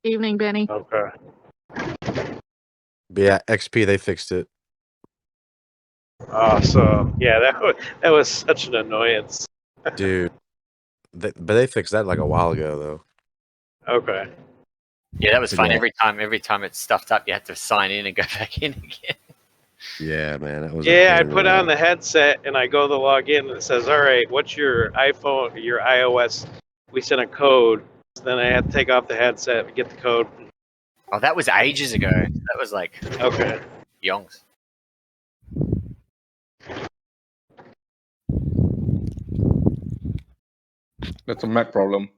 Evening, Benny. Okay. But yeah, XP, they fixed it. Awesome. Yeah, that was such an annoyance. Dude. But they fixed that like a while ago, though. Okay. Yeah, that was fun. Yeah. Every time it's stuffed up, you had to sign in and go back in again. Yeah, man. That was Yeah, I put on the headset and I go to log in and it says, all right, what's your iPhone, your iOS? We sent a code. Then I had to take off the headset and get the code. Oh, that was ages ago. That was like Okay. yonks. That's a Mac problem.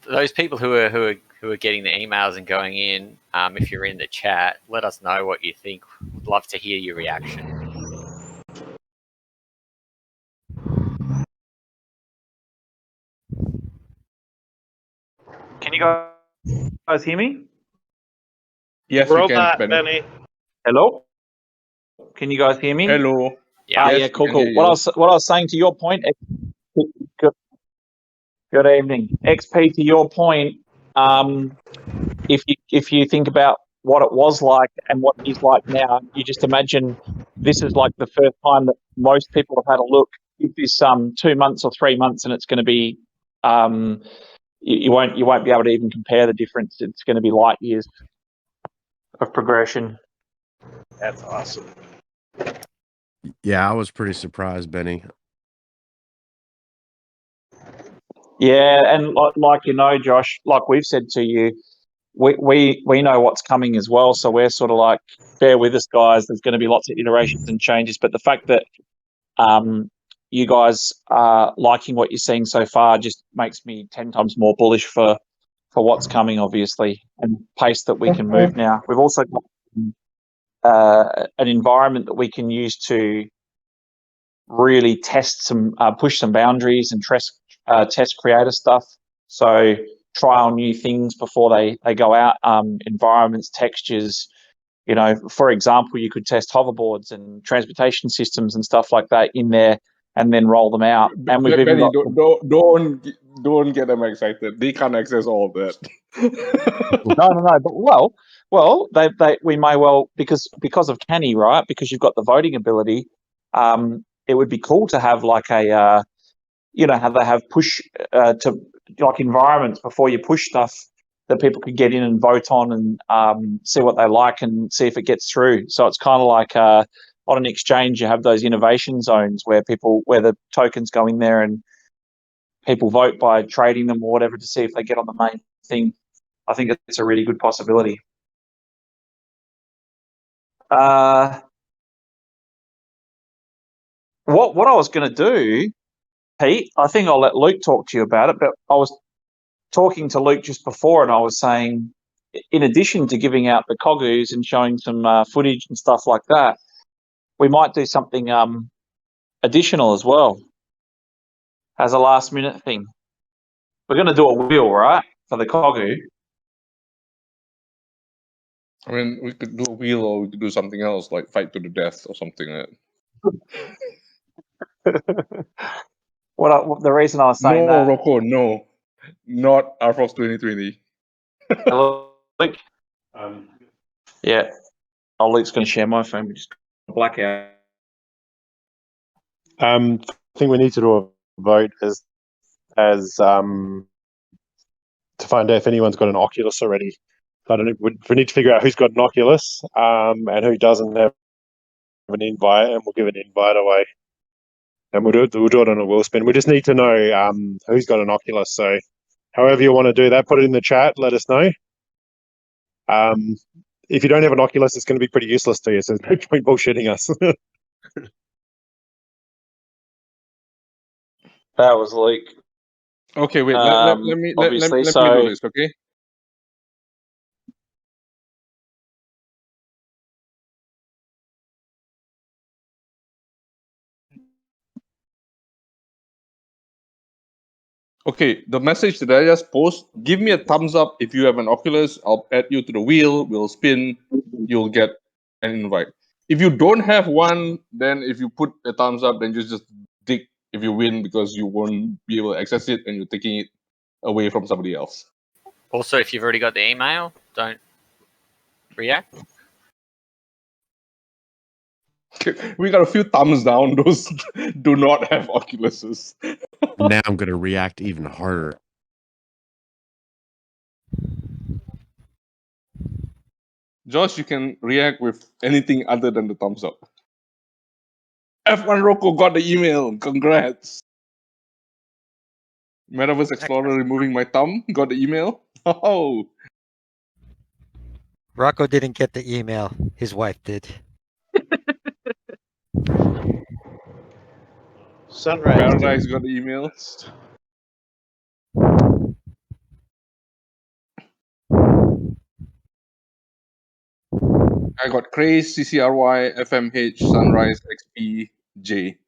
Those people who are getting the emails and going in, if you're in the chat, let us know what you think. We'd love to hear your reaction. Can you guys hear me? Yes, we Robot, can, Benny. Benny. Hello? Can you guys hear me? Hello. Yeah. Yes, Yeah, we cool, can cool. hear What you. I was saying to your point, good evening. XP, to your point, if you think about what it was like and what it is like now, you just imagine this is like the first time that most people have had a look. If this 2 months or 3 months, and it's going to be you won't be able to even compare the difference. It's going to be light years of progression. That's awesome. Yeah, I was pretty surprised, Benny. Yeah, and like Josh, like we've said to you, we know what's coming as well. So we're sort of like, bear with us, guys. There's going to be lots of iterations and changes. But the fact that you guys are liking what you're seeing so far just makes me 10 times more bullish for what's coming, obviously, and pace that we can move now. We've also got an environment that we can use to really test some, push some boundaries and test creator stuff. So try on new things before they go out. Environments, textures. For example, you could test hoverboards and transportation systems and stuff like that in there, and then roll them out. And we've even Benny, got don't get them excited. They can't access all of that. no. But well, we may well, because of Canny, right? Because you've got the voting ability. It would be cool to have like a, how they have push to like environments before you push stuff that people could get in and vote on and see what they like and see if it gets through. So it's kind of like on an exchange, you have those innovation zones where the tokens go in there and people vote by trading them or whatever to see if they get on the main thing. I think it's a really good possibility. What I was going to do, Pete, I think I'll let Luke talk to you about it, but I was talking to Luke just before and I was saying, in addition to giving out the Kogus and showing some footage and stuff like that, we might do something additional as well as a last minute thing. We're going to do a wheel, right, for the Kogu. I mean, we could do a wheel or we could do something else, like fight to the death or something like that. The reason I was saying no, that... Rocco, no. Not RFOX 2020. Luke? Yeah. Oh, Luke's going to share my phone. We just blackout. I think we need to do a vote as to find out if anyone's got an Oculus already. I don't know. We need to figure out who's got an Oculus and who doesn't have an invite, and we'll give an invite away. And we'll do it on a wheel spin. We just need to know who's got an Oculus. So, however you want to do that, put it in the chat. Let us know. If you don't have an Oculus, it's going to be pretty useless to you. So there's no point bullshitting us. That was Luke. Okay, wait. Let me do this. Okay. Okay, the message that I just post, give me a thumbs up if you have an Oculus. I'll add you to the wheel. We'll spin. You'll get an invite. If you don't have one, then if you put a thumbs up, then just dig if you win because you won't be able to access it and you're taking it away from somebody else. Also, if you've already got the email, don't react. We got a few thumbs down. Those do not have Oculuses. Now I'm gonna react even harder. Josh, you can react with anything other than the thumbs up. F1 Rocco got the email. Congrats. Metaverse Explorer removing my thumb. Got the email. Oh, Rocco didn't get the email. His wife did. Sunrise. Paradise got the email. I got Craze, CCRY, FMH, Sunrise, XP, J.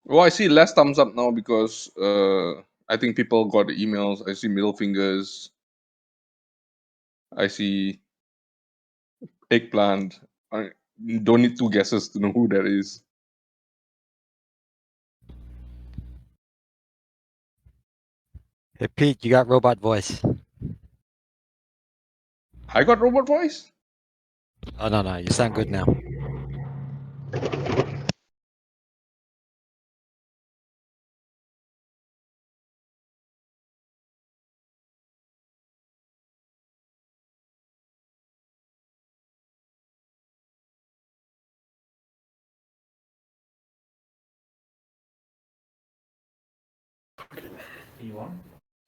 Well, I see less thumbs up now because I think people got the emails. I see middle fingers. I see eggplant. I don't need two guesses to know who that is. Hey, Pete, you got robot voice. I got robot voice? Oh, no. You sound good now.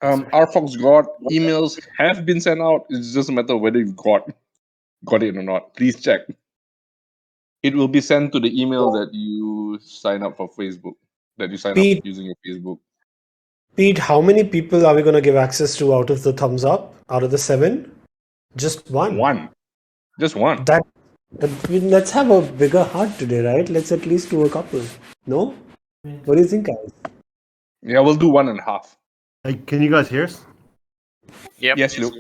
RFOX got emails have been sent out. It's just a matter of whether you got it or not. Please check. It will be sent to the email that you sign up for Facebook, that you sign up Pete. using your Facebook. Pete, how many people are we going to give access to out of the thumbs up? Out of the 7? Just one. One. Just one. Let's have a bigger heart today, right? Let's at least do a couple. No? What do you think, guys? Yeah, we'll do 1.5. Hey, can you guys hear us? Yep. Yes, Luke.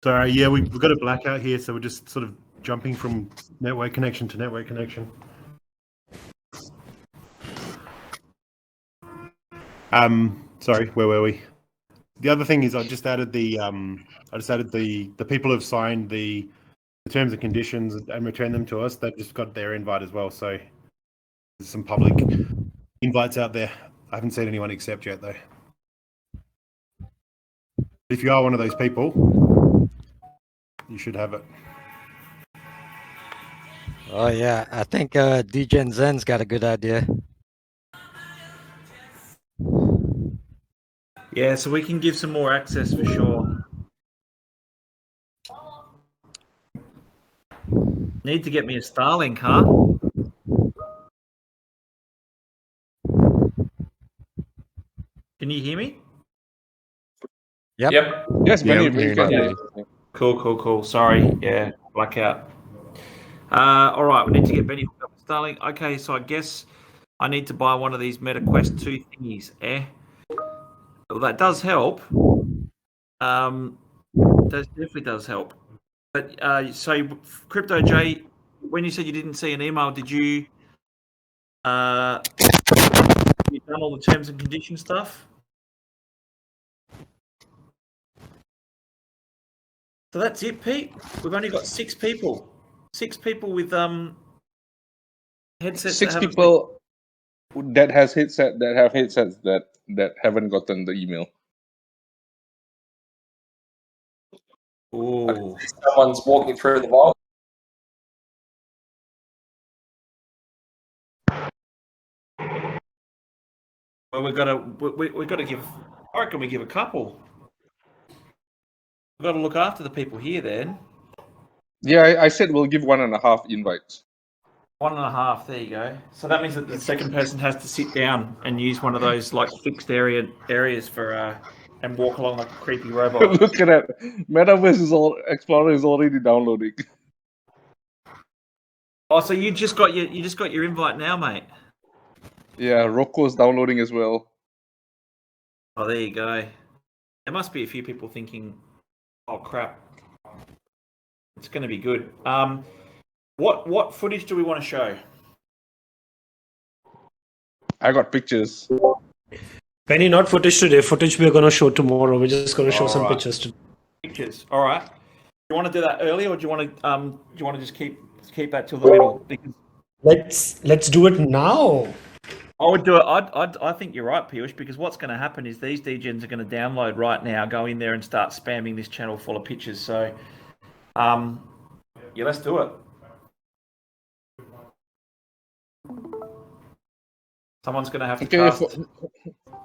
Sorry, yeah, we've got a blackout here, so we're just sort of jumping from network connection to network connection. Sorry, where were we? The other thing is I just added the people who've signed the terms and conditions and returned them to us. They've just got their invite as well. So there's some public invites out there. I haven't seen anyone accept yet though. If you are one of those people, you should have it. Oh, yeah. I think DGen Zen's got a good idea. Yeah, so we can give some more access for sure. Need to get me a Starlink, huh? Can you hear me? Yep. Yes, Yeah, Benny. we can hear you now, Okay. Benny. Cool. Sorry. Yeah, blackout. All right, we need to get Benny hooked up with Starlink. Okay, so I guess I need to buy one of these MetaQuest 2 thingies, Well, that does help. That definitely does help. But so, Crypto J, when you said you didn't see an email, did you you done all the terms and conditions stuff? So that's it, Pete. We've only got 6 people. 6 people with headsets. 6 people that have headsets that haven't gotten the email. Oh, Someone's walking through the vault. well, we got to give. I reckon we give a couple. We've got to look after the people here. Then Yeah, I said we'll give 1.5 invites. 1.5. There you go. So that means that the second person has to sit down and use one of those like fixed areas for and walk along like a creepy robot. Look at that. Metaverse Explorer is already downloading. Oh, so you just got your invite now, mate. Yeah, Rocco's downloading as well. Oh, there you go. There must be a few people thinking, "Oh crap, it's going to be good." What footage do we want to show? I got pictures. Benny, not footage today. Footage we're going to show tomorrow. We're just going to show some Alright. pictures today. Pictures. All right. Do you want to do that early, or do you want to just keep that till the middle? Because Let's do it now. I would do it. I think you're right, Piyush, because what's going to happen is these DGens are going to download right now, go in there and start spamming this channel full of pictures. So, yeah, let's do it. Someone's going to have to cast.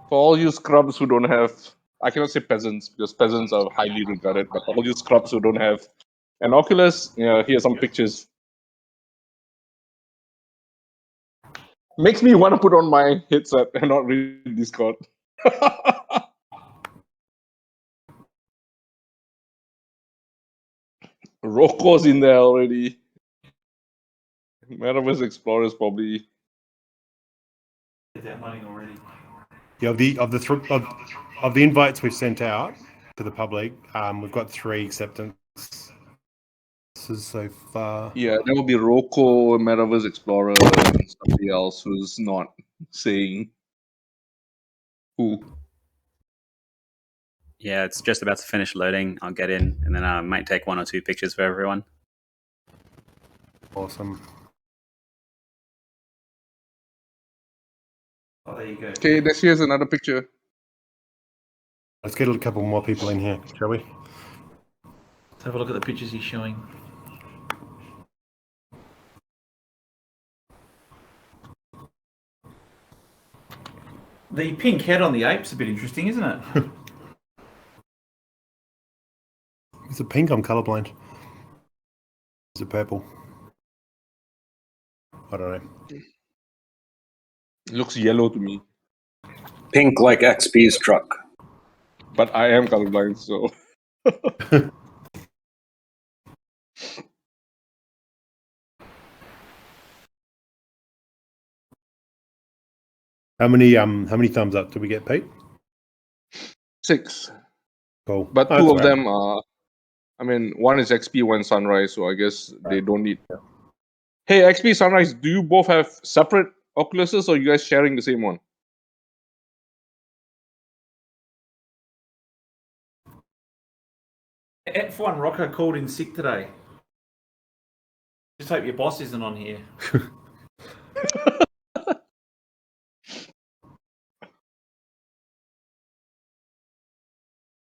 For all you scrubs who don't have, I cannot say peasants because peasants are highly regarded, but all you scrubs who don't have an Oculus, here's some pictures. Makes me want to put on my headset and not read Discord. Rocco's in there already. Metaverse Explorer is probably. Get that money already. Yeah, of the invites we've sent out to the public, we've got 3 acceptances so far. Yeah, there will be Rocco, Metaverse Explorer, and somebody else who's not saying who. Yeah, it's just about to finish loading. I'll get in, and then I might take 1 or 2 pictures for everyone. Awesome. Oh, there you go. Okay, here's another picture. Let's get a couple more people in here, shall we? Let's have a look at the pictures he's showing. The pink head on the ape's a bit interesting, isn't it? Is it pink? I'm colorblind. Is it purple? I don't know. It looks yellow to me. Pink like XP's truck. But I am colorblind, so. How many thumbs up do we get, Pete? 6. Cool. But Oh, 2 that's of right. them are. I mean, one is XP, one Sunrise, so I guess they don't need. Hey, XP, Sunrise, do you both have separate Oculuses or are you guys sharing the same one? F1 Rocco called in sick today. Just hope your boss isn't on here.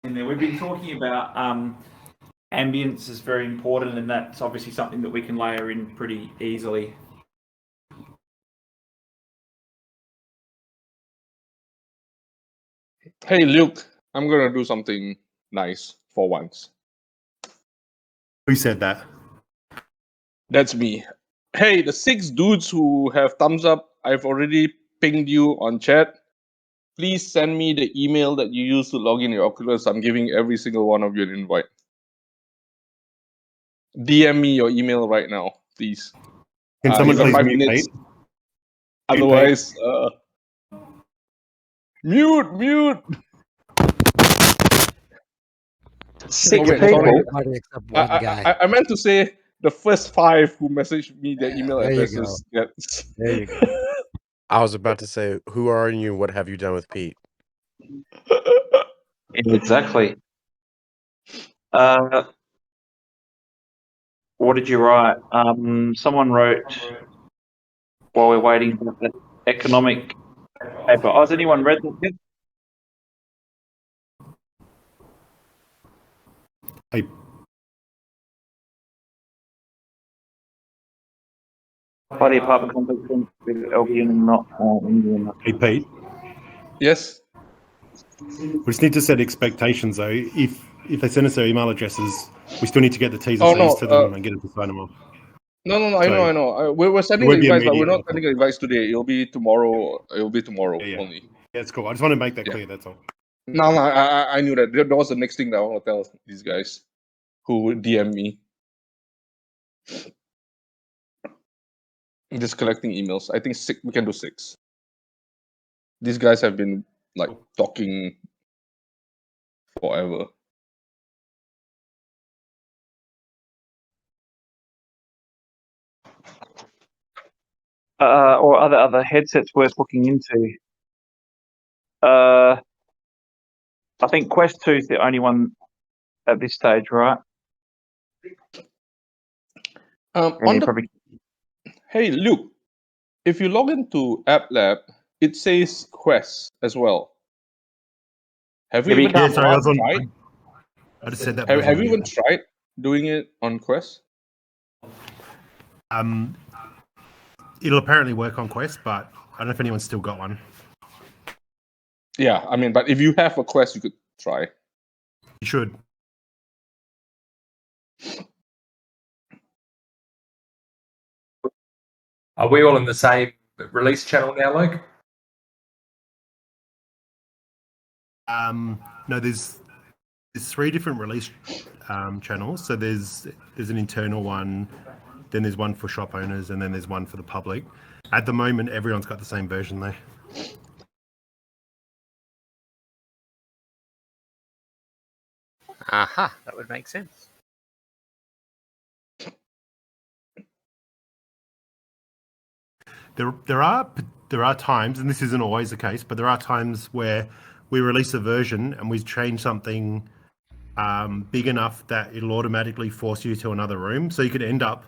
And we've been talking about ambience is very important, and that's obviously something that we can layer in pretty easily. Hey, Luke, I'm going to do something nice for once. Who said that? That's me. Hey, the 6 dudes who have thumbs up, I've already pinged you on chat. Please send me the email that you use to log in your Oculus. I'm giving every single one of you an invite. DM me your email right now, please. Can someone you got please 5 mute minutes. Pete? Otherwise, mute. 6 wait, people. sorry. Everybody except one guy. I meant to say the first 5 who messaged me their email there you addresses. Gets... There you go. I was about to say, who are you? What have you done with Pete? Exactly. What did you write? Someone wrote while we're waiting for the economic paper. Oh, has anyone read that yet? Hey. Body apartment complex with LB and not Indian. Hey, Pete. Yes. We just need to set expectations, though. if they send us their email addresses, we still need to get the T's and Oh C's no, to them and get them to sign them off. no. I know. We're sending the won't be invites, but we're immediate. not sending the invites today. It'll be tomorrow. Yeah. Only. Yeah, it's cool. I just want to make that Yeah. clear. That's all. No, I knew that. That was the next thing that I want to tell these guys who would DM me. Just collecting emails. I think we can do 6. These guys have been like talking forever. Or other headsets worth looking into. I think Quest 2 is the only one at this stage, right? Hey, Luke, if you log into App Lab, it says Quest as well. Have you even tried? I just said that. Have you even tried doing it on Quest? It'll apparently work on Quest, but I don't know if anyone's still got one. Yeah, I mean, but if you have a Quest, you could try. You should. Are we all in the same release channel now, Luke? No, there's 3 different release channels. So there's an internal one, then there's one for shop owners, and then there's one for the public. At the moment, everyone's got the same version there. Aha, that would make sense. There are times, and this isn't always the case, but there are times where we release a version and we change something big enough that it'll automatically force you to another room. So you could end up,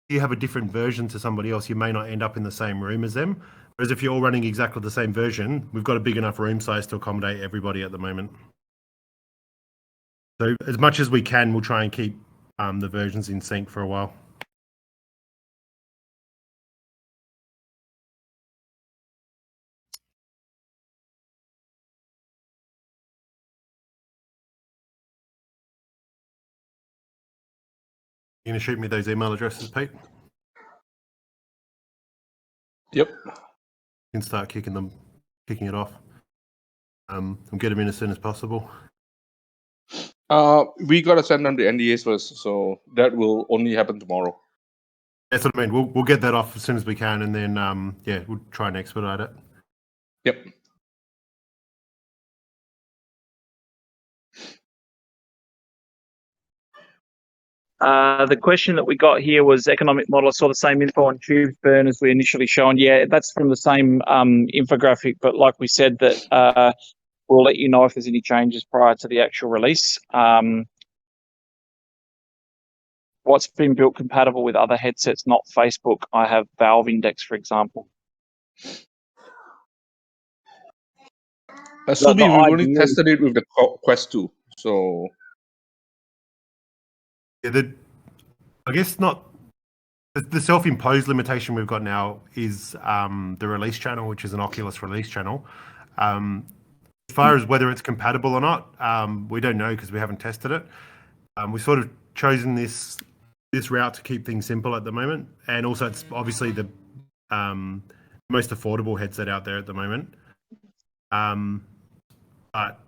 you have a different version to somebody else, you may not end up in the same room as them. Whereas if you're all running exactly the same version, we've got a big enough room size to accommodate everybody at the moment. So as much as we can, we'll try and keep the versions in sync for a while. You gonna shoot me those email addresses, Pete? Yep. You can start kicking it off. And get them in as soon as possible. We gotta send them the NDAs first, so that will only happen tomorrow. That's what I mean. We'll get that off as soon as we can, and then we'll try and expedite it. Yep. The question that we got here was economic model. I saw the same info on tubes burn as we initially shown. Yeah, that's from the same infographic, but like we said, that we'll let you know if there's any changes prior to the actual release. What's been built compatible with other headsets, not Facebook? I have Valve Index, for example. Subi, we've only tested it with the Quest 2, so... Yeah, I guess not. The self-imposed limitation we've got now is the release channel, which is an Oculus release channel. As far as whether it's compatible or not, we don't know because we haven't tested it. We've sort of chosen this route to keep things simple at the moment, and also it's obviously the most affordable headset out there at the moment. But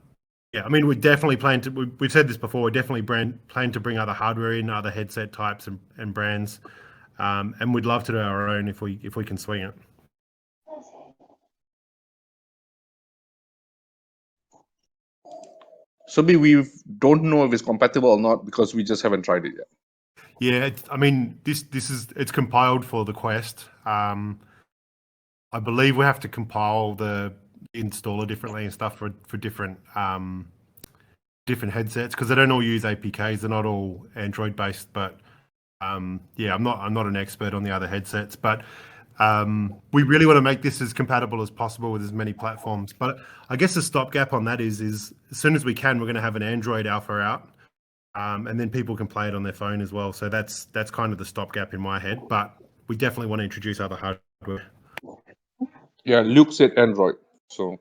yeah, I mean, we definitely plan to. We've said this before. We definitely plan to bring other hardware in, other headset types and brands, and we'd love to do our own if we can swing it. Subi, we don't know if it's compatible or not because we just haven't tried it yet. Yeah, I mean, it's compiled for the Quest. I believe we have to compile the installer differently and stuff for different headsets because they don't all use APKs. They're not all Android based, but yeah, I'm not an expert on the other headsets, but we really want to make this as compatible as possible with as many platforms. But I guess the stopgap on that is as soon as we can, we're going to have an Android alpha out, and then people can play it on their phone as well. So that's kind of the stopgap in my head. But we definitely want to introduce other hardware. Yeah, Luke said Android, so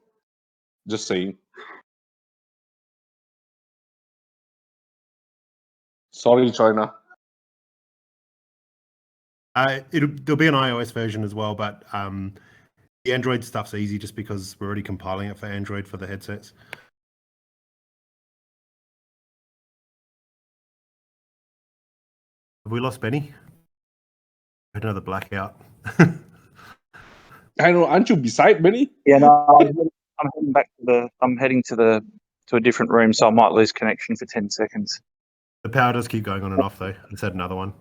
just saying. Sorry, China. There'll be an iOS version as well, but the Android stuff's easy just because we're already compiling it for Android for the headsets. Have we lost Benny? Another blackout. I don't know. Aren't you beside Benny? Yeah, no, I'm heading back to the. I'm heading to a different room, so I might lose connection for 10 seconds. The power does keep going on and off though. Let's add another one.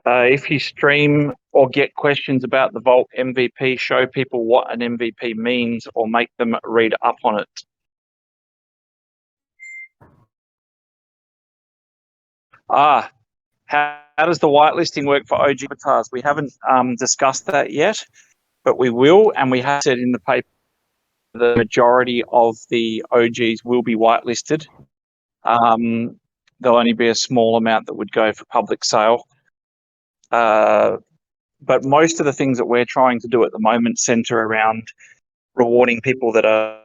If you stream or get questions about the Vault MVP, show people what an MVP means or make them read up on it. How does the whitelisting work for OG avatars? We haven't discussed that yet, but we will, and we have said in the paper the majority of the OGs will be whitelisted. There'll only be a small amount that would go for public sale. But most of the things that we're trying to do at the moment center around rewarding people that are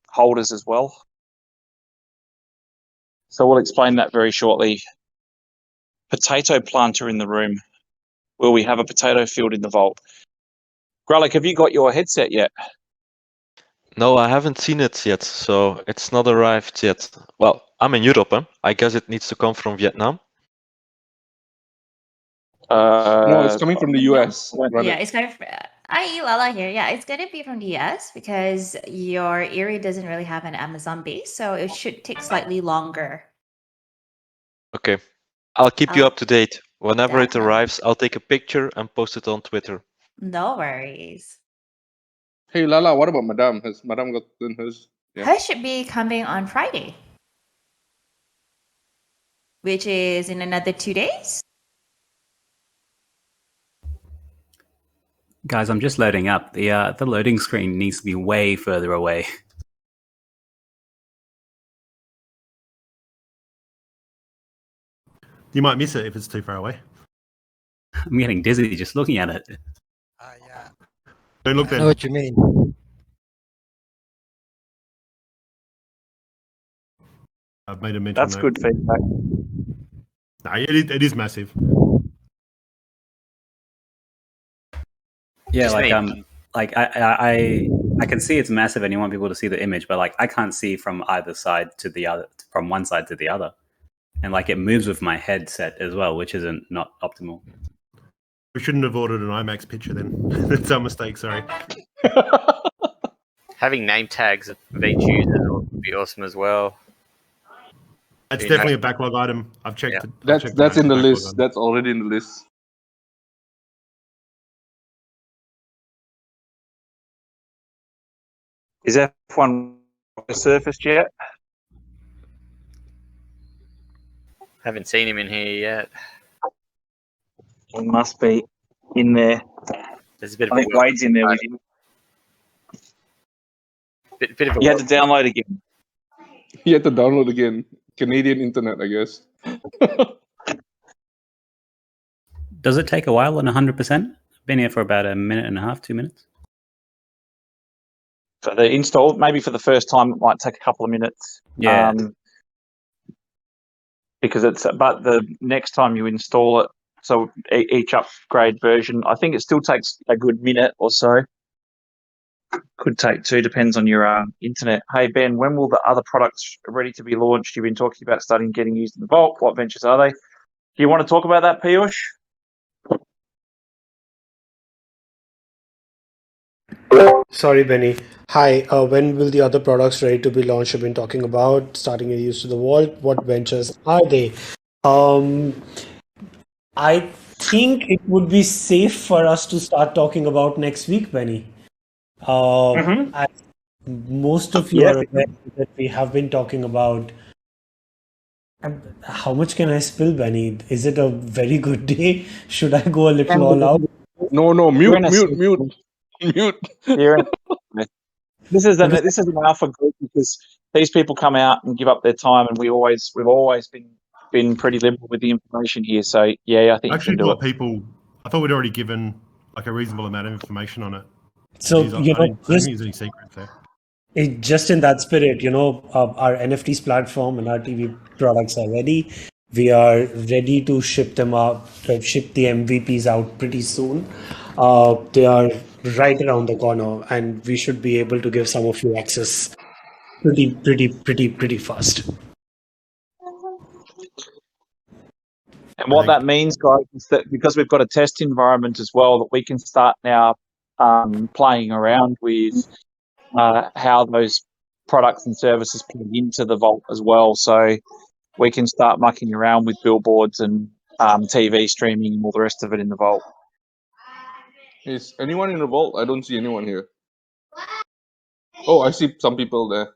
holders as well. So we'll explain that very shortly. Potato planter in the room. Will we have a potato field in the vault? Gralik, have you got your headset yet? No, I haven't seen it yet, so it's not arrived yet. Well, I'm in Europe, huh? I guess it needs to come from Vietnam. No, it's coming from the US. Yeah, it's coming from. Hi, Lala here. Yeah, it's going to be from the US because your ARE doesn't really have an Amazon base, so it should take slightly longer. Okay. I'll keep you Oh, up to date. Whenever it definitely. arrives, I'll take a picture and post it on Twitter. No worries. Hey, Lala, what about Madame? Has Madame gotten hers? Yeah. Hers should be coming on Friday, which is in another 2 days. Guys, I'm just loading up. The loading screen needs to be way further away. You might miss it if it's too far away. I'm getting dizzy just looking at it. Yeah. Don't look I there. know what you mean. I've made a mental That's note. good feedback. No, it is massive. Yeah, Just like I can see it's massive and you want people to see the image, but like I can't see from either side to the other, from one side to the other. And like it moves with my headset as well, which isn't not optimal. We shouldn't have ordered an IMAX picture then. That's our mistake, sorry. Having name tags of each user would be awesome as well. That's You definitely know- a backlog item. I've checked Yeah. it. I've checked That's in the backlog list. item. That's already in the list. Is F1 surfaced yet? Haven't seen him in here yet. He must be in there. There's a bit I of think Wade's in there with you. bit of a You had to download again. You had to download again. Canadian internet, I guess. Does it take a while on 100%? Been here for about a minute and a half, 2 minutes. For the install, maybe for the first time, it might take a couple of minutes. Yeah. Because but the next time you install it, so each upgrade version, I think it still takes a good minute or so. Could take 2, depends on your internet. Hey, Ben, when will the other products ready to be launched? You've been talking about starting getting used in the Vault. What ventures are they? Do you want to talk about that, Piyush? Sorry, Benny. Hi, when will the other products ready to be launched you've been talking about, starting your use to the Vault? What ventures are they? I think it would be safe for us to start talking about next week, Benny. As most of you are aware that we have been talking about. How much can I spill, Benny? Is it a very good day? Should I go a little all out? No, mute. This is an alpha group because these people come out and give up their time, and we've always been pretty liberal with the information here. So yeah, I think I you can actually do thought it. I thought we'd already given like a reasonable amount of information on it. So I don't think there's any secrets there. just in that spirit, our NFTs platform and our TV products are ready. We are ready to ship them up, ship the MVPs out pretty soon. They are right around the corner, and we should be able to give some of you access pretty fast. And what that means, guys, is that because we've got a test environment as well, that we can start now playing around with how those products and services plug into the vault as well. So we can start mucking around with billboards and TV streaming and all the rest of it in the vault. Is anyone in the vault? I don't see anyone here. Oh, I see some people there.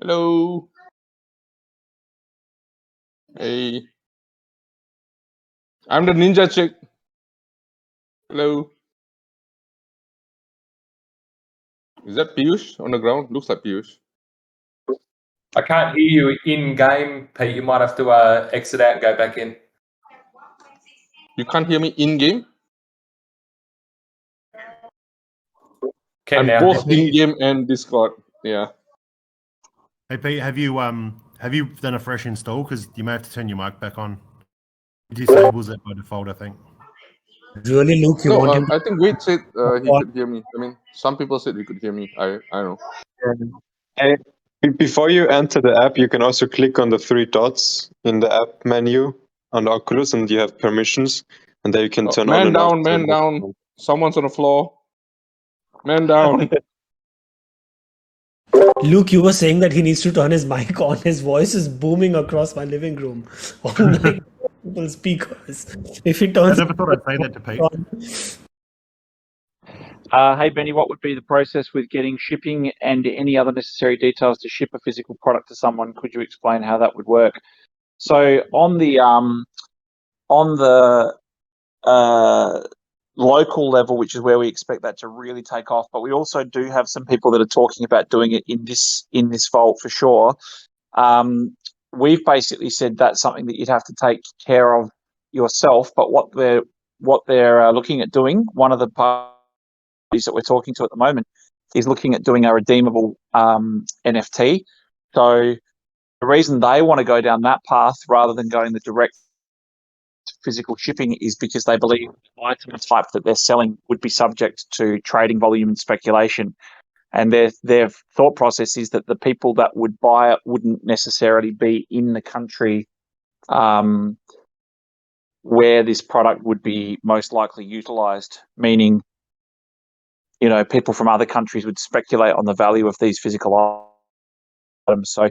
Hello. Hey. I'm the ninja chick. Hello. Is that Piyush on the ground? Looks like Piyush. I can't hear you in game, Pete. You might have to exit out and go back in. You can't hear me in game? Can I'm now. both in game and Discord. Yeah. Hey Pete, have you done a fresh install? Because you may have to turn your mic back on. It disables it by default, I think. Really, Luke, you No, want him to... I think Wade said he could hear me. I mean, some people said he could hear me. I don't know. Hey, before you enter the app, you can also click on the three dots in the app menu on Oculus, and you have permissions, and there you can turn on Man and off. down, man down. Someone's on the floor. Man down. Luke, you were saying that he needs to turn his mic on. His voice is booming across my living room on like multiple speakers. If he turns, I never thought I'd say that to Pete. Hey, Benny, what would be the process with getting shipping and any other necessary details to ship a physical product to someone? Could you explain how that would work? So on the local level, which is where we expect that to really take off, but we also do have some people that are talking about doing it in this vault for sure. We've basically said that's something that you'd have to take care of yourself. But what they're looking at doing, one of the parties that we're talking to at the moment, is looking at doing a redeemable NFT. So the reason they want to go down that path rather than going the direct physical shipping is because they believe the item type that they're selling would be subject to trading volume and speculation. And their thought process is that the people that would buy it wouldn't necessarily be in the country where this product would be most likely utilized, meaning, people from other countries would speculate on the value of these physical items. So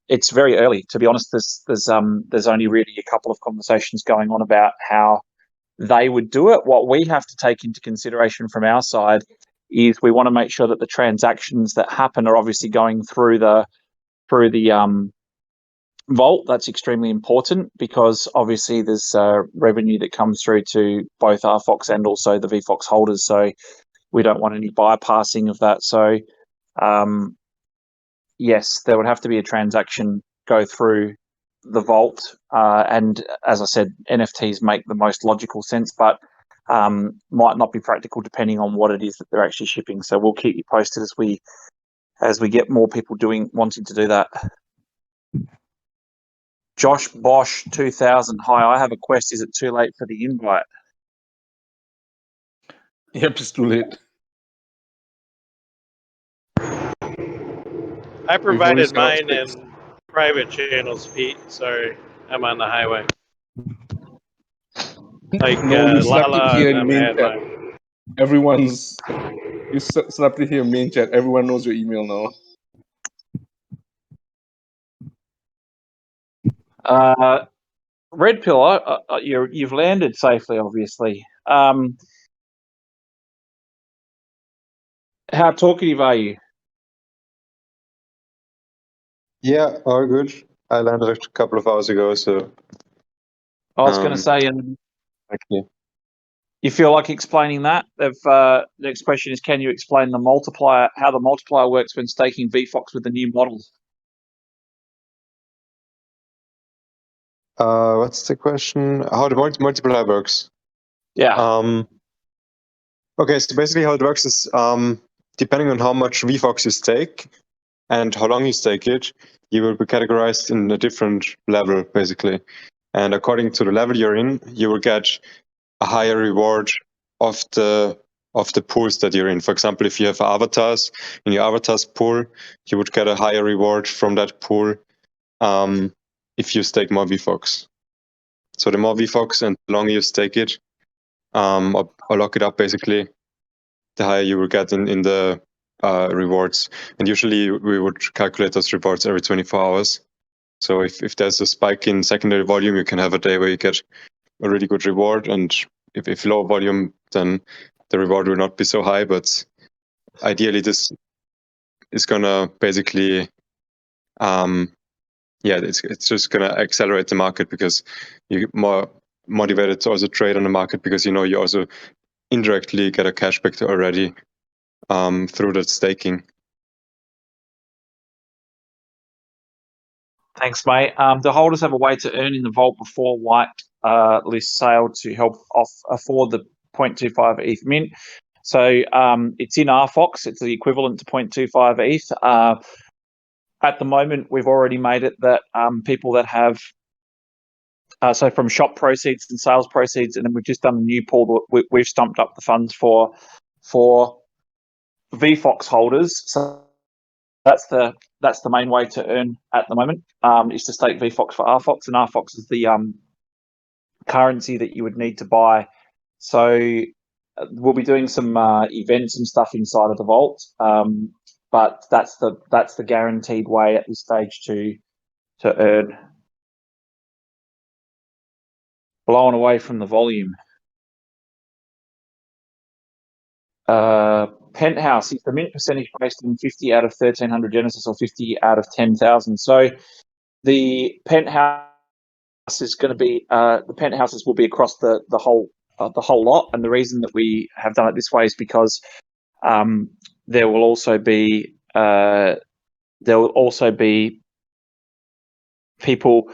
it's very early, to be honest. There's only really a couple of conversations going on about how they would do it. What we have to take into consideration from our side is we want to make sure that the transactions that happen are obviously going through the vault. That's extremely important because obviously there's revenue that comes through to both RFOX and also the VFOX holders. So we don't want any bypassing of that. So yes, there would have to be a transaction go through the vault. And as I said, NFTs make the most logical sense, but might not be practical depending on what it is that they're actually shipping. So we'll keep you posted as we get more people wanting to do that. Josh Bosch 2000. Hi, I have a quest. Is it too late for the invite? Yep, it's too late. I provided mine in private channels, Pete. Sorry, I'm on the highway. Like No, you slapped it Lala here and in them main had chat. mine. You slapped it here in main chat. Everyone knows your email now. Red Pill, you've landed safely, obviously. How talkative are you? Yeah, all good. I landed a couple of hours ago, so. I was going to say, you feel like explaining that? The next question is, can you explain the multiplier, how the multiplier works when staking VFOX with the new model? What's the question? How the multiplier works? Yeah. Okay, so basically how it works is depending on how much VFOX you stake and how long you stake it, you will be categorized in a different level, basically. And according to the level you're in, you will get a higher reward of the pools that you're in. For example, if you have avatars in your avatars pool, you would get a higher reward from that pool if you stake more VFOX. So the more VFOX and the longer you stake it, or lock it up, basically, the higher you will get in the rewards. And usually we would calculate those rewards every 24 hours. So if there's a spike in secondary volume, you can have a day where you get a really good reward. And if low volume, then the reward will not be so high. But ideally, this is going to basically, it's just going to accelerate the market because you're more motivated to also trade on the market because you also indirectly get a cashback already through that staking. Thanks, mate. The holders have a way to earn in the vault before white list sale to help afford the 0.25 ETH mint. So it's in RFOX. It's the equivalent to 0.25 ETH. At the moment, we've already made it that people that have so from shop proceeds and sales proceeds, and then we've just done a new pool. We've stumped up the funds for VFOX holders. So that's the main way to earn at the moment, is to stake VFOX for RFOX, and RFOX is the currency that you would need to buy. So we'll be doing some events and stuff inside of the vault, but that's the guaranteed way at this stage to earn. Blown away from the volume. Penthouse is the mint percentage based on 50 out of 1,300 Genesis or 50 out of 10,000. So the penthouse is going to be the penthouses will be across the whole lot, and the reason that we have done it this way is because there will also be people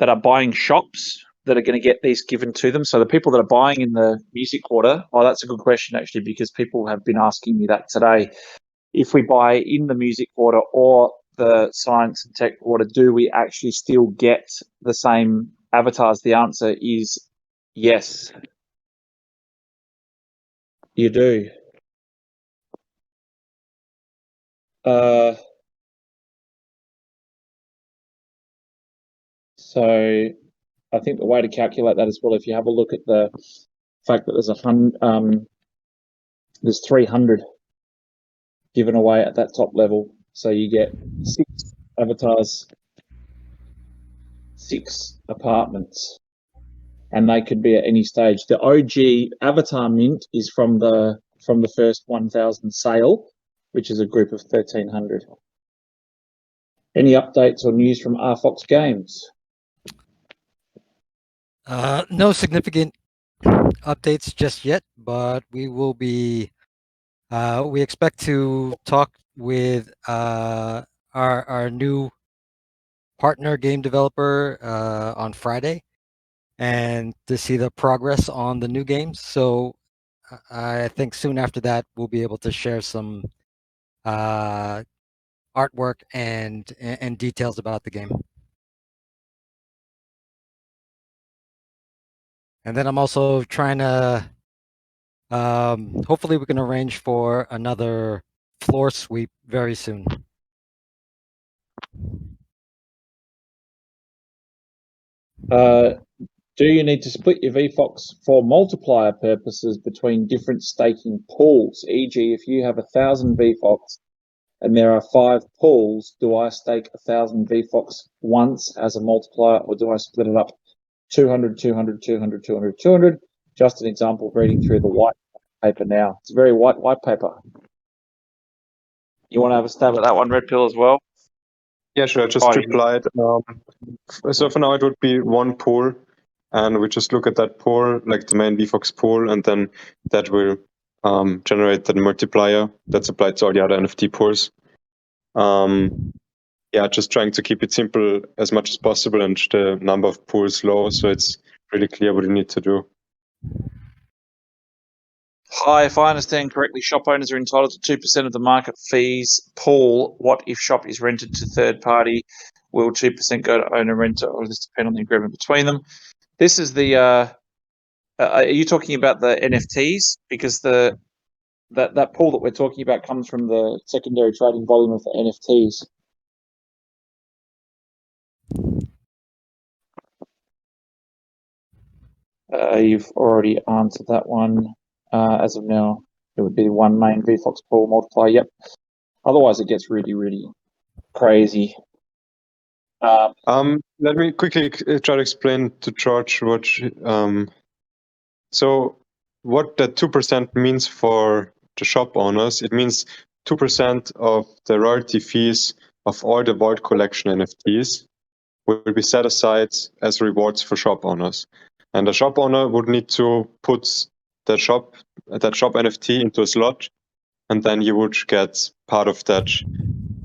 that are buying shops that are going to get these given to them. So the people that are buying in the music quarter, that's a good question actually, because people have been asking me that today. If we buy in the music quarter or the science and tech quarter, do we actually still get the same avatars? The answer is yes. You do. So I think the way to calculate that as well, if you have a look at the fact that there's 300 given away at that top level, so you get 6 avatars, 6 apartments, and they could be at any stage. The OG avatar mint is from the first 1,000 sale, which is a group of 1,300. Any updates or news from RFOX Games? No significant updates just yet, but we will be. We expect to talk with our new partner game developer on Friday, and to see the progress on the new games. So I think soon after that we'll be able to share some artwork and details about the game. And then I'm also trying to, hopefully we can arrange for another floor sweep very soon. Do you need to split your VFOX for multiplier purposes between different staking pools? E.g., if you have 1,000 VFOX and there are 5 pools, do I stake 1,000 VFOX once as a multiplier, or do I split it up 200, 200, 200, 200, 200? Just an example of reading through the white paper now. It's a very white paper. You want to have a stab at that one, Red Pill, as well? Yeah, sure. I just replied. So for now, it would be one pool, and we just look at that pool, like the main VFOX pool, and then that will generate the multiplier that's applied to all the other NFT pools. Just trying to keep it simple as much as possible and the number of pools low, so it's really clear what you need to do. Hi, if I understand correctly, shop owners are entitled to 2% of the market fees. Paul, what if shop is rented to third party? Will 2% go to owner renter, or does this depend on the agreement between them? This is the. Are you talking about the NFTs? Because that pool that we're talking about comes from the secondary trading volume of the NFTs. You've already answered that one. As of now, it would be one main VFox pool multiplier. Yep. Otherwise, it gets really, really crazy. Let me quickly try to explain to George what. So, what that 2% means for the shop owners, it means 2% of the royalty fees of all the Vault collection NFTs will be set aside as rewards for shop owners. And the shop owner would need to put that shop NFT into a slot, and then you would get part of that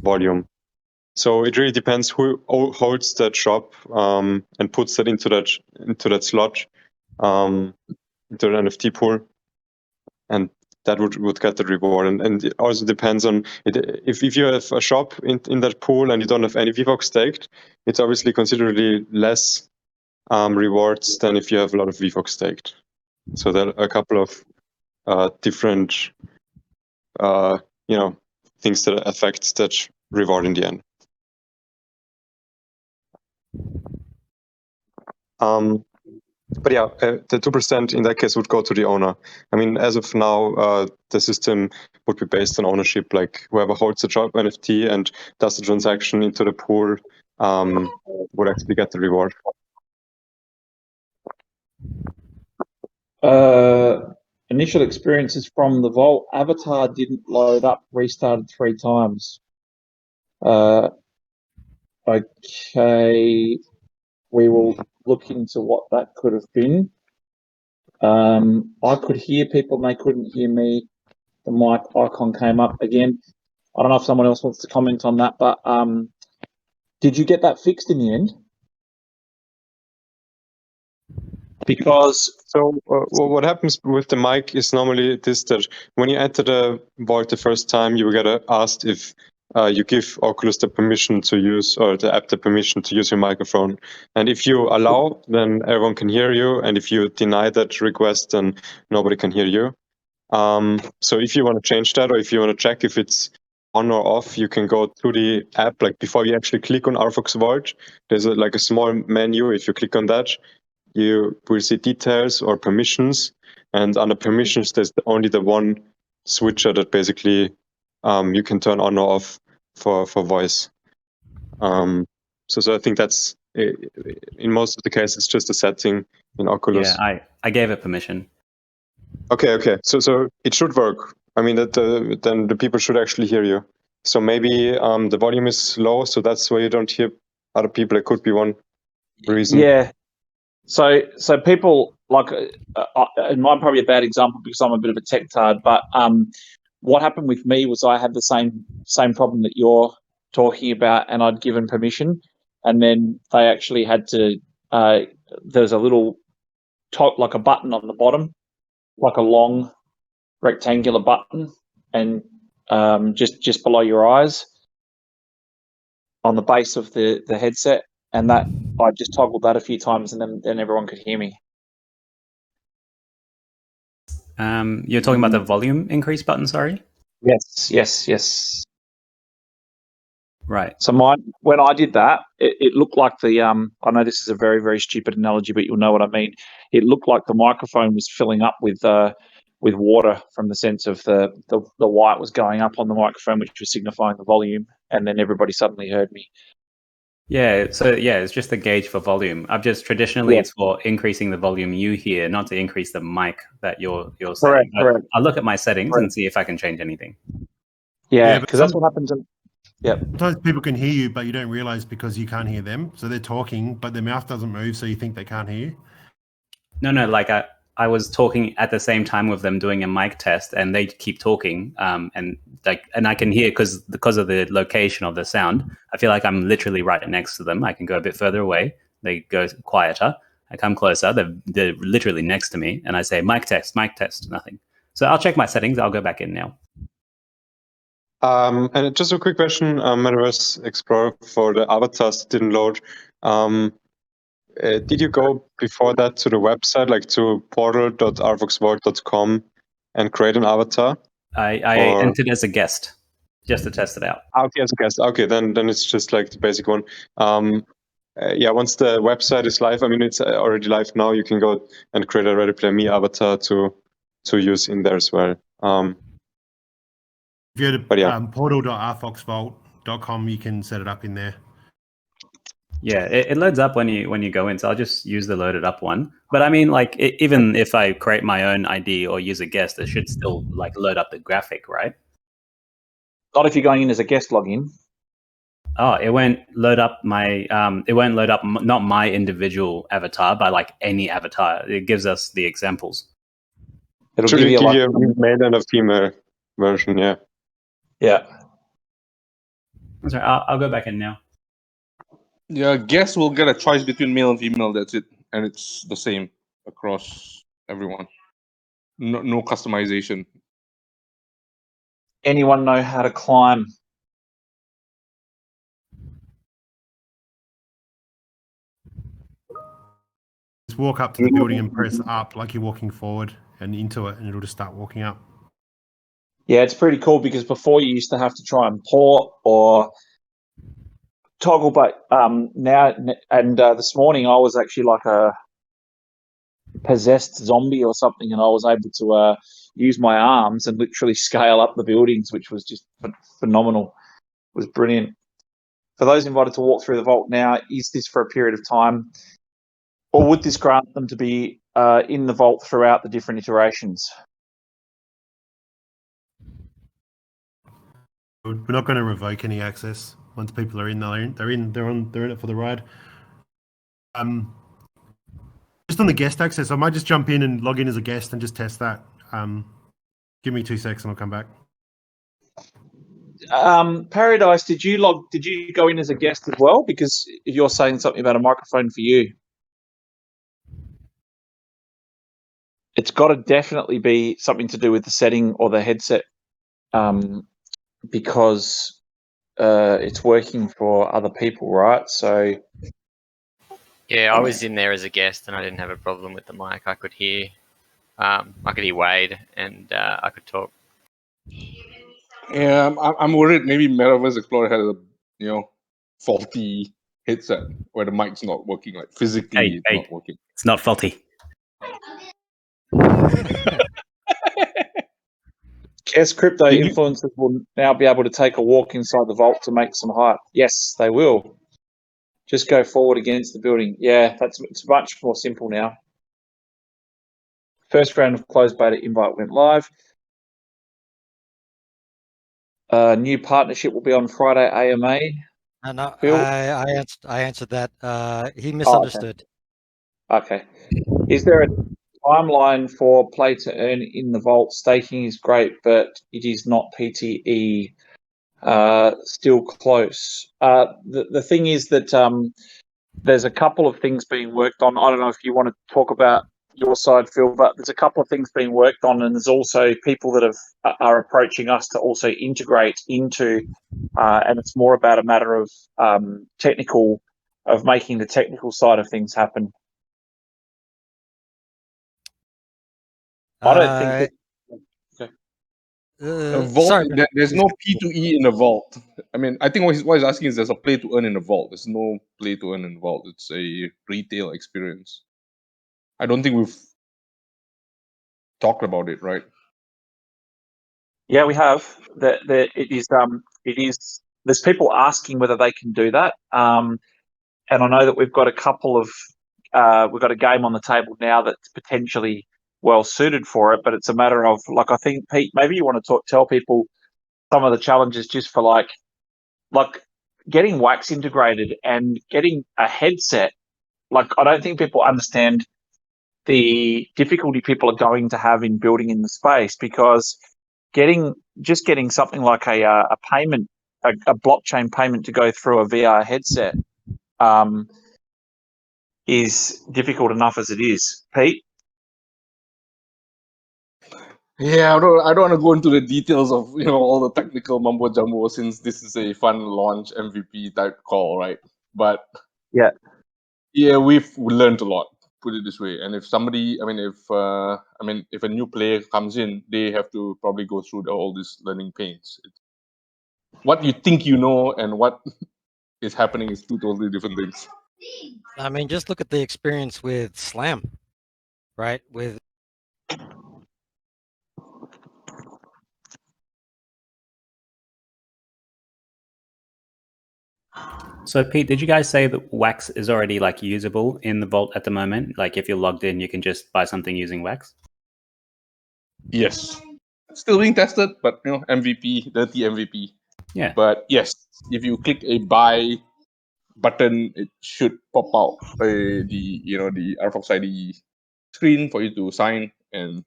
volume. So it really depends who holds that shop and puts that into that slot, into the NFT pool, and that would get the reward. And it also depends on it. If you have a shop in that pool and you don't have any VFox staked, it's obviously considerably less rewards than if you have a lot of VFox staked. So there are a couple of different things that affect that reward in the end. But yeah, the 2% in that case would go to the owner. I mean, as of now, the system would be based on ownership. Like whoever holds the shop NFT and does the transaction into the pool would actually get the reward. Initial experiences from the Vault. Avatar didn't load up, restarted 3 times. Okay, we will look into what that could have been. I could hear people and they couldn't hear me. The mic icon came up again. I don't know if someone else wants to comment on that, but did you get that fixed in the end? Because what happens with the mic is normally this, that when you enter the Vault the first time, you will get asked if you give Oculus the permission to use, or the app the permission to use your microphone. And if you allow, then everyone can hear you. And if you deny that request, then nobody can hear you. So if you want to change that, or if you want to check if it's on or off, you can go to the app. Like before you actually click on RFOX Vault, there's a small menu. If you click on that, you will see details or permissions, and under permissions there's only the one switcher that basically you can turn on or off for voice. So I think that's in most of the cases just a setting in Oculus. Yeah, I gave it permission. Okay. So it should work. I mean that then the people should actually hear you. So maybe the volume is low, so that's why you don't hear other people. It could be one reason. Yeah. So people like, and mine's probably a bad example because I'm a bit of a tech tard, but what happened with me was I had the same problem that you're talking about, and I'd given permission, and then they actually had to. There's a little like a button on the bottom, like a long rectangular button, and just below your eyes on the base of the headset, and that I just toggled that a few times, and then everyone could hear me. You're talking about the volume increase button, sorry? Yes. Right. So when I did that, it looked like the I know this is a very, very stupid analogy, but you'll know what I mean. It looked like the microphone was filling up with water, from the sense of the white was going up on the microphone, which was signifying the volume, and then everybody suddenly heard me. Yeah, so it's just the gauge for volume. I've just traditionally it's for increasing the volume you hear, not to increase the mic that you're setting. Correct. I'll look at my settings and see if I can change anything. Yeah, because that's what happens. Sometimes people can hear you, but you don't realize because you can't hear them. So they're talking, but their mouth doesn't move, so you think they can't hear you. No, like I was talking at the same time with them doing a mic test, and they keep talking, and I can hear because of the location of the sound. I feel like I'm literally right next to them. I can go a bit further away. They go quieter. I come closer. They're literally next to me, and I say mic test, nothing. So I'll check my settings. I'll go back in now. And just a quick question, Metaverse Explorer for the avatars didn't load. Did you go before that to the website, like to portal.rfoxvault.com and create an avatar? I entered as a guest just to test it out. Okay, as a guest. Okay, then it's just like the basic one. Yeah, once the website is live, I mean, it's already live now, you can go and create a Ready Player Me avatar to use in there as well. If you go But to yeah. portal.rfoxvault.com, you can set it up in there. Yeah, it loads up when you go in, so I'll just use the loaded up one. But I mean, like, even if I create my own ID or use a guest, it should still like load up the graphic, right? Not if you're going in as a guest login. Oh, it won't load up my it won't load up not my individual avatar, but like any avatar. It gives us the examples. It'll Should give you like a male and a female version, yeah. Yeah. Sorry, I'll go back in now. Yeah, guests will get a choice between male and female. That's it, and it's the same across everyone. No customization. Anyone know how to climb? Just walk up to the building and press up like you're walking forward and into it, and it'll just start walking up. Yeah, it's pretty cool because before you used to have to try and port or toggle, but now and this morning I was actually like a possessed zombie or something, and I was able to use my arms and literally scale up the buildings, which was just phenomenal. It was brilliant. For those invited to walk through the vault now, is this for a period of time, or would this grant them to be in the vault throughout the different iterations? We're not going to revoke any access once people are in. They're in it for the ride. Just on the guest access, I might just jump in and log in as a guest and just test that. Give me 2 seconds and I'll come back. Paradise, did you go in as a guest as well? Because you're saying something about a microphone for you. It's got to definitely be something to do with the setting or the headset, because it's working for other people, right? So Yeah, I was in there as a guest and I didn't have a problem with the mic. I could hear Wade and I could talk. Yeah, I'm worried. Maybe Metaverse Explorer has a faulty headset where the mic's not working, like physically it's not working. It's not faulty. Guess crypto influencers will now be able to take a walk inside the vault to make some hype. Yes, they will. Just go forward against the building. Yeah, it's much more simple now. First round of closed beta invite went live. New partnership will be on Friday AMA. No, Phil? I answered that. He misunderstood. Okay. Is there a timeline for play to earn in the vault? Staking is great, but it is not PTE. Still close. The thing is that there's a couple of things being worked on. I don't know if you want to talk about your side, Phil, but there's a couple of things being worked on, and there's also people that are approaching us to also integrate into, and it's more about a matter of making the technical side of things happen. I don't think that. A vault, there's no P2E in the vault. I mean, I think what he's asking is there's a play to earn in the vault. There's no play to earn in the vault. It's a retail experience. I don't think we've talked about it, right? Yeah, we have. It is. There's people asking whether they can do that, and I know that we've got a couple of we've got a game on the table now that's potentially well suited for it. But it's a matter of, like, I think, Pete, maybe you want to tell people some of the challenges just for like getting Wax integrated and getting a headset. Like, I don't think people understand the difficulty people are going to have in building in the space, because getting something like a payment, a blockchain payment to go through a VR headset is difficult enough as it is. Pete? Yeah, I don't want to go into the details of all the technical mumbo jumbo since this is a fun launch MVP type call, right? But Yeah. yeah, we've learned a lot. Put it this way, and if somebody, if a new player comes in, they have to probably go through all these learning pains. What you think you know and what is happening is two totally different things. I mean, just look at the experience with Slam, right? With So, Pete, did you guys say that Wax is already like usable in the vault at the moment? Like, if you're logged in, you can just buy something using Wax? Yes, still being tested, but MVP, dirty MVP. Yeah. But yes, if you click a buy button, it should pop out the RFOX ID screen for you to sign, and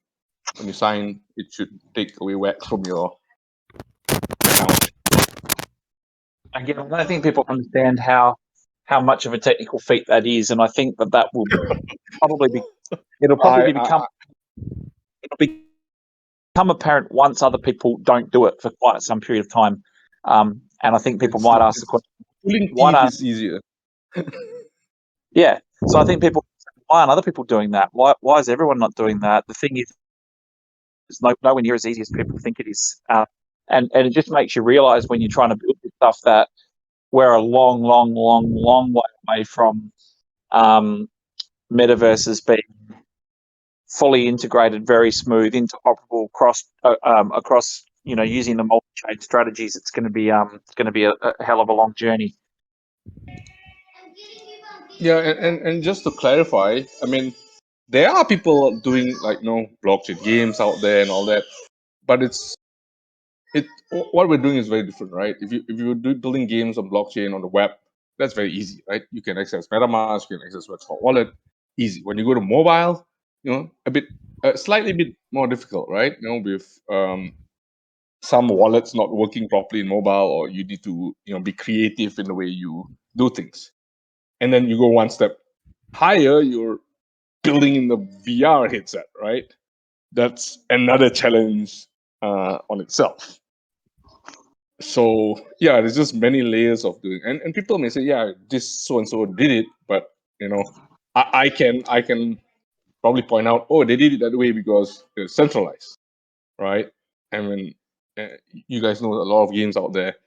when you sign, it should take away Wax from your account. Again, I don't think people understand how much of a technical feat that is, and I think that will probably be become apparent once other people don't do it for quite some period of time. And I think people might ask the question, pulling why teeth don't? is easier. Yeah. So I think people, why aren't other people doing that? Why is everyone not doing that? The thing is, it's nowhere near as easy as people think it is. And it just makes you realize when you're trying to build this stuff that we're a long, long, long, long way away from metaverses being fully integrated, very smooth, interoperable across using the multi-chain strategies. It's going to be a hell of a long journey. Yeah, and just to clarify, I mean, there are people doing blockchain games out there and all that, but what we're doing is very different, right? If you're building games on blockchain on the web, that's very easy, right? You can access MetaMask, you can access Wax Wallet, easy. When you go to mobile, slightly bit more difficult, right? With some wallets not working properly in mobile, or you need to be creative in the way you do things. And then you go one step higher, you're building in the VR headset, right? That's another challenge on itself. So yeah, there's just many layers of doing, and people may say, yeah, this so and so did it, but I can probably point out, oh, they did it that way because it's centralized, right? I mean, you guys know a lot of games out there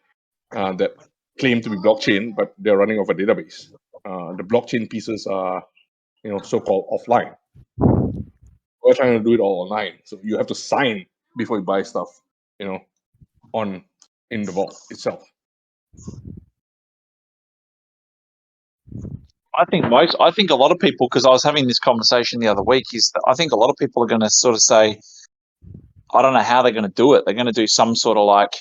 that claim to be blockchain, but they're running off a database. The blockchain pieces are so-called offline. We're trying to do it all online, so you have to sign before you buy stuff in the vault itself. I think a lot of people, because I was having this conversation the other week, is that I think a lot of people are going to sort of say, I don't know how they're going to do it. They're going to do some sort of like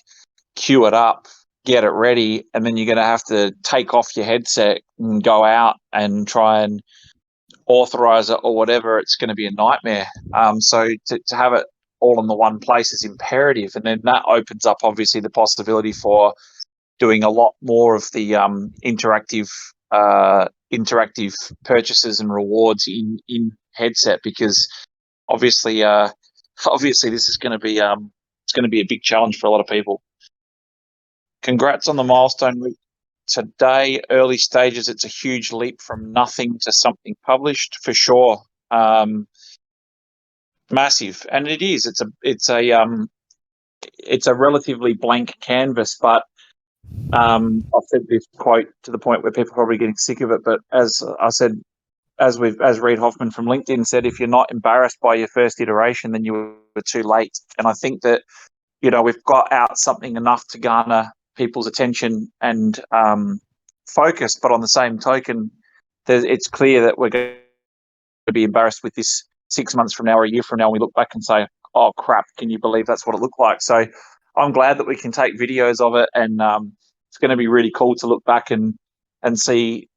queue it up, get it ready, and then you're going to have to take off your headset and go out and try and authorize it or whatever. It's going to be a nightmare. So to have it all in the one place is imperative, and then that opens up obviously the possibility for doing a lot more of the interactive purchases and rewards in headset, because obviously this is going to be it's going to be a big challenge for a lot of people. Congrats on the milestone today. Early stages, it's a huge leap from nothing to something published for sure. Massive, and it is. It's a relatively blank canvas, but I've said this quote to the point where people are probably getting sick of it. But as I said, as Reid Hoffman from LinkedIn said, if you're not embarrassed by your first iteration, then you were too late. And I think that we've got out something enough to garner people's attention and focus. But on the same token, it's clear that we're going to be embarrassed with this 6 months from now or a year from now. We look back and say, "Oh crap! Can you believe that's what it looked like?" So I'm glad that we can take videos of it, and it's going to be really cool to look back and see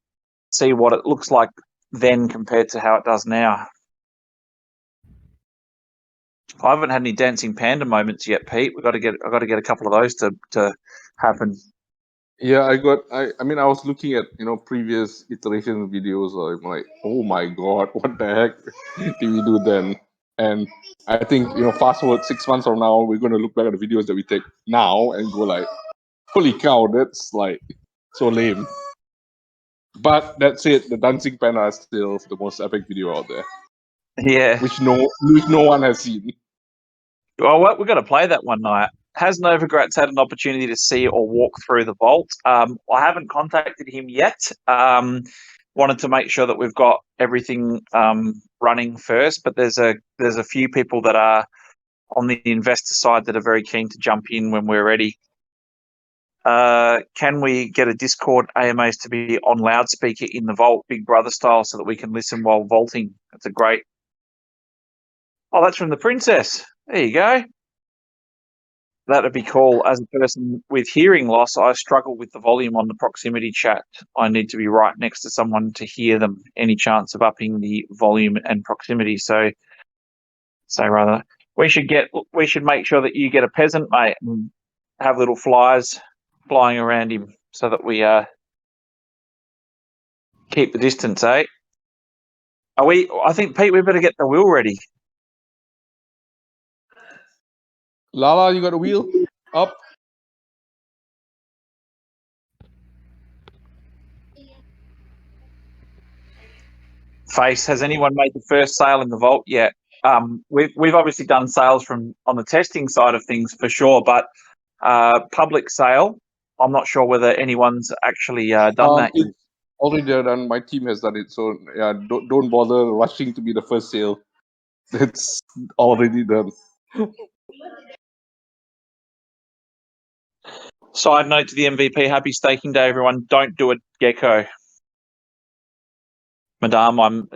what it looks like then compared to how it does now. I haven't had any dancing panda moments yet, Pete. I got to get a couple of those to happen. Yeah, I was looking at previous iteration videos. I'm like, oh my god, what the heck did we do then? And I think, fast forward 6 months from now, we're going to look back at the videos that we take now and go like, holy cow, that's like so lame. But that's it. The dancing panda is still the most epic video out there. Yeah. Which no one has seen. Well, we're going to play that one night. Has Novogratz had an opportunity to see or walk through the vault? I haven't contacted him yet. Wanted to make sure that we've got everything running first, but there's a few people that are on the investor side that are very keen to jump in when we're ready. Can we get a Discord AMAs to be on loudspeaker in the vault, Big Brother style, so that we can listen while vaulting? That's a great. Oh, that's from the princess. There you go. That'd be cool. As a person with hearing loss, I struggle with the volume on the proximity chat. I need to be right next to someone to hear them. Any chance of upping the volume and proximity? So rather, we should make sure that you get a peasant, mate, and have little flies flying around him so that we keep the distance, eh? I think, Pete, we better get the wheel ready. Lala, you got a wheel up? Face, has anyone made the first sale in the vault yet? We've obviously done sales from on the testing side of things for sure, but public sale, I'm not sure whether anyone's actually done that. It's already done. My team has done it, so yeah, don't bother rushing to be the first sale. It's already done. Side note to the MVP: Happy staking day, everyone! Don't do it, Gecko. Madame, I'm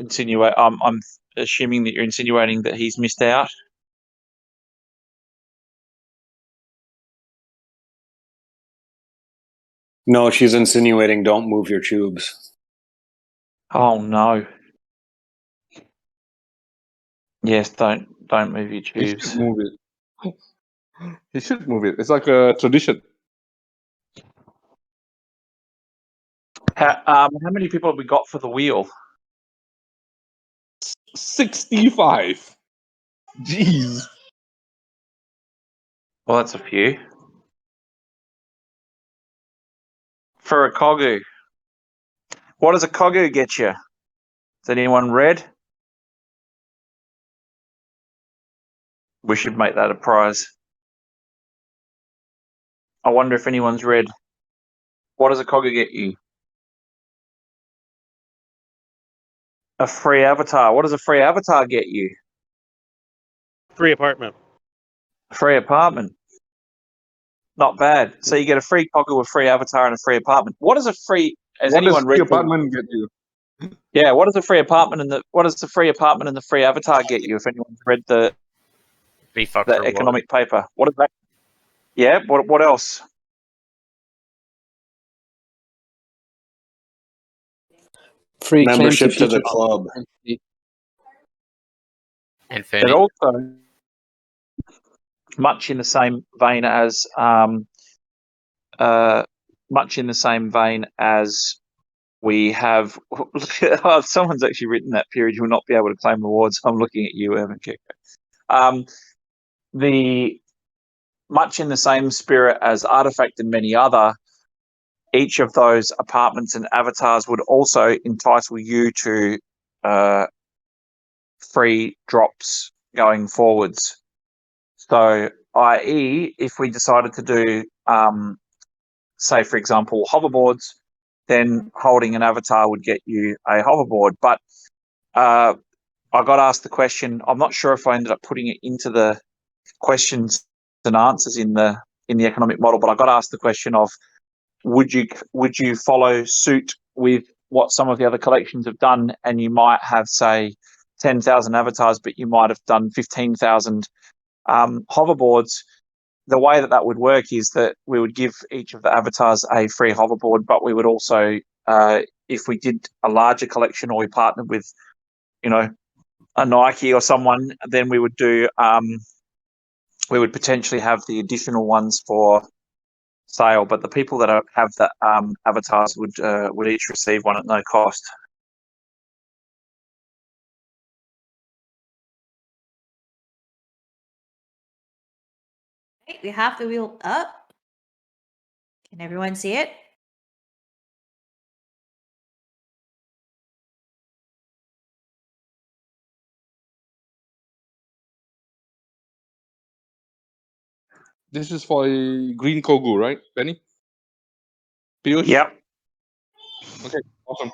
assuming that you're insinuating that he's missed out. No, she's insinuating don't move your tubes. Oh no. Yes, don't move your He tubes. should move it. He should move it. It's like a tradition. How many people have we got for the wheel? 65. Jeez. Well, that's a few. For a Kogu. What does a Kogu get you? Is anyone read? We should make that a prize. I wonder if anyone's read. What does a Kogu get you? A free avatar. What does a free avatar get you? Free apartment. Free apartment. Not bad. So you get a free Kogu, a free avatar, and a free apartment. What does a free? Has anyone read? What does free apartment get you? Yeah. What does a free apartment and the free apartment and the free avatar get you? If anyone's read the economic paper, what is that? Yeah. What else? Free membership to the club. And But also, much in the same vein as we have. Someone's actually written that period. You will not be able to claim rewards. I'm looking at you, Evan Kiko. The much in the same spirit as Artifact and many other, each of those apartments and avatars would also entitle you to free drops going forwards. So, i.e., if we decided to do, say, for example, hoverboards, then holding an avatar would get you a hoverboard. But I got asked the question. I'm not sure if I ended up putting it into the questions and answers in the economic model, but I got asked the question of, would you follow suit with what some of the other collections have done, and you might have, say, 10,000 avatars, but you might have done 15,000 hoverboards. The way that would work is that we would give each of the avatars a free hoverboard, but we would also, if we did a larger collection or we partnered with, a Nike or someone, then we would do, we would potentially have the additional ones for sale. But the people that have the avatars would each receive one at no cost. We have the wheel up. Can everyone see it? This is for a green Kogu, right, Benny? Piyush? Yep. Okay, awesome.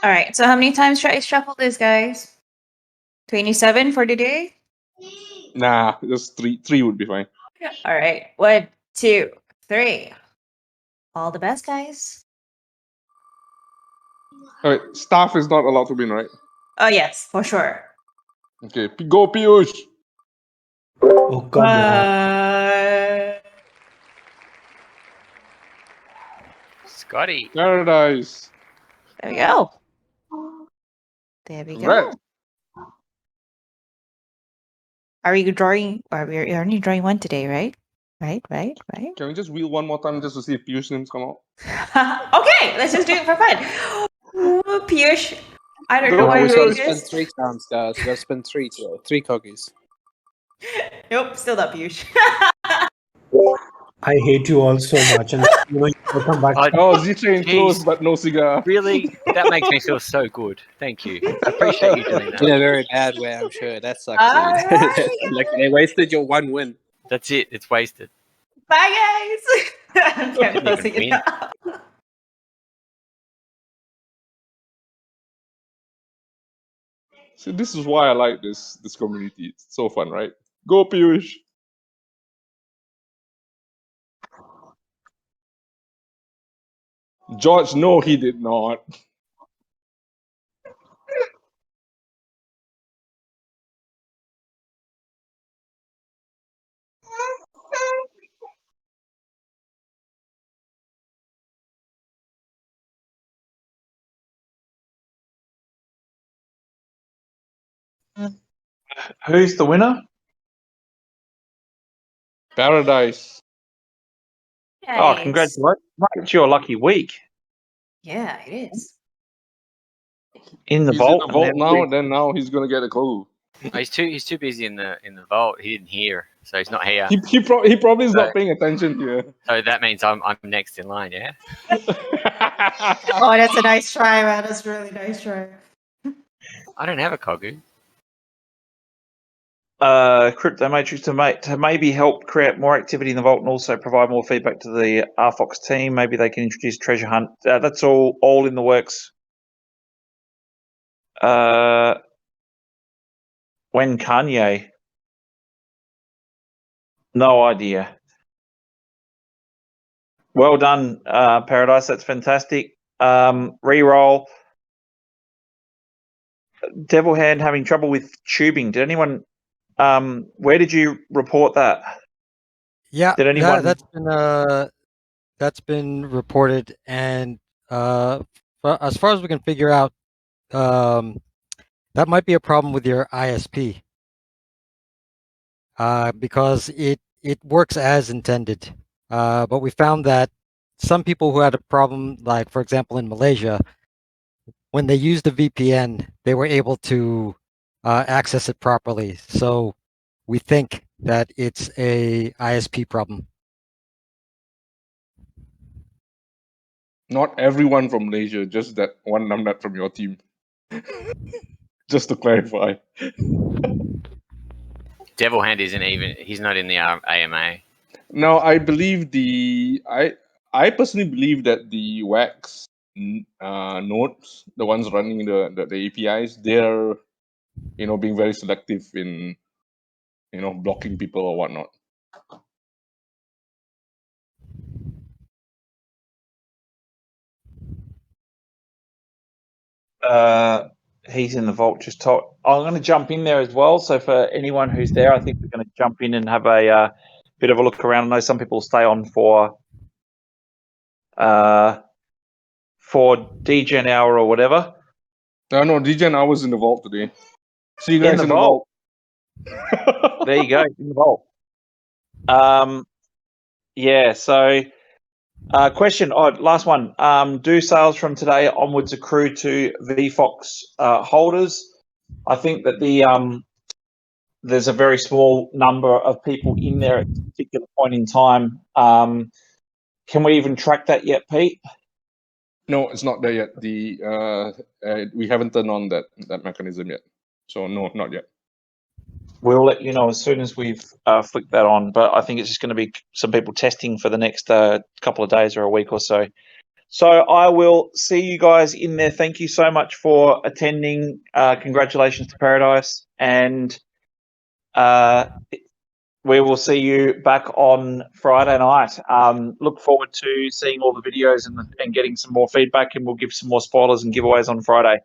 All right. So how many times should I shuffle this, guys? 27 for today? Nah, just three. Three would be fine. All right. 1, 2, 3. All the best, guys. All right, staff is not allowed to win, right? Oh, yes, for sure. Okay, go Piyush. Oh, come on. Scotty. Paradise. There we go. There we Congrats. go. Are we drawing? We're only drawing one today, right? Right. Can we just wheel one more time just to see if Piyush names come out? Okay, let's just do it for fun. Ooh, Piyush, I don't know Go why we we're got doing to spend this. 3 times, guys. We got to spend 3 today. 3 cookies. Nope, still not Piyush. I hate you all so much, and you come back. Oh, Z-Train Jeez. close, but no cigar. Really? That makes me feel so good. Thank you. I appreciate you doing that. In a very bad way, I'm sure. That sucks, All dude. right. Like, they wasted your one win. That's it. It's wasted. Bye, guys. I'm Didn't even closing it win. out. See, this is why I like this community. It's so fun, right? Go Piyush. George, no, he did not. Who's the winner? Paradise. Oh, Nice. congratulations. Mate, it's your lucky week. Yeah, it is. In the He's vault. in the vault now, and then now he's gonna get a clue. Oh, he's too busy in the vault. He didn't hear, so he's not here. He probably is So- not paying attention here. So that means I'm next in line, yeah? Oh, that's a nice try, man. That's a really nice try. I don't have a Kogu. Crypto Matrix to maybe help create more activity in the vault and also provide more feedback to the RFOX team. Maybe they can introduce treasure hunt. That's all in the works. When Kanye? No idea. Well done, Paradise. That's fantastic. Reroll. Devil Hand having trouble with tubing. Did anyone? Where did you report that? Yeah, Did anyone? that's been reported, and as far as we can figure out, that might be a problem with your ISP, because it works as intended, but we found that some people who had a problem, like for example in Malaysia, when they used the VPN, they were able to access it properly. So we think that it's a ISP problem. Not everyone from Malaysia, just that one numbnut from your team. Just to clarify. Devil Hand isn't even. He's not in the AMA. No, I believe I personally believe that the Wax nodes, the ones running the APIs, they're being very selective in blocking people or whatnot. He's in the vault. Just talk. I'm going to jump in there as well. So for anyone who's there, I think we're going to jump in and have a bit of a look around. I know some people stay on for DGen hour or whatever. No, DGen I was in the vault today. See you guys In the vault. There you go, in the vault. Yeah. So, question. Last one. Do sales from today onwards accrue to VFOX holders? I think that there's a very small number of people in there at a particular point in time. Can we even track that yet, Pete? No, it's not there yet. We haven't turned on that mechanism yet. So no, not yet. We'll let you know as soon as we've flicked that on. But I think it's just going to be some people testing for the next couple of days or a week or so. So I will see you guys in there. Thank you so much for attending. Congratulations to Paradise. And we will see you back on Friday night. Look forward to seeing all the videos and getting some more feedback, and we'll give some more spoilers and giveaways on Friday.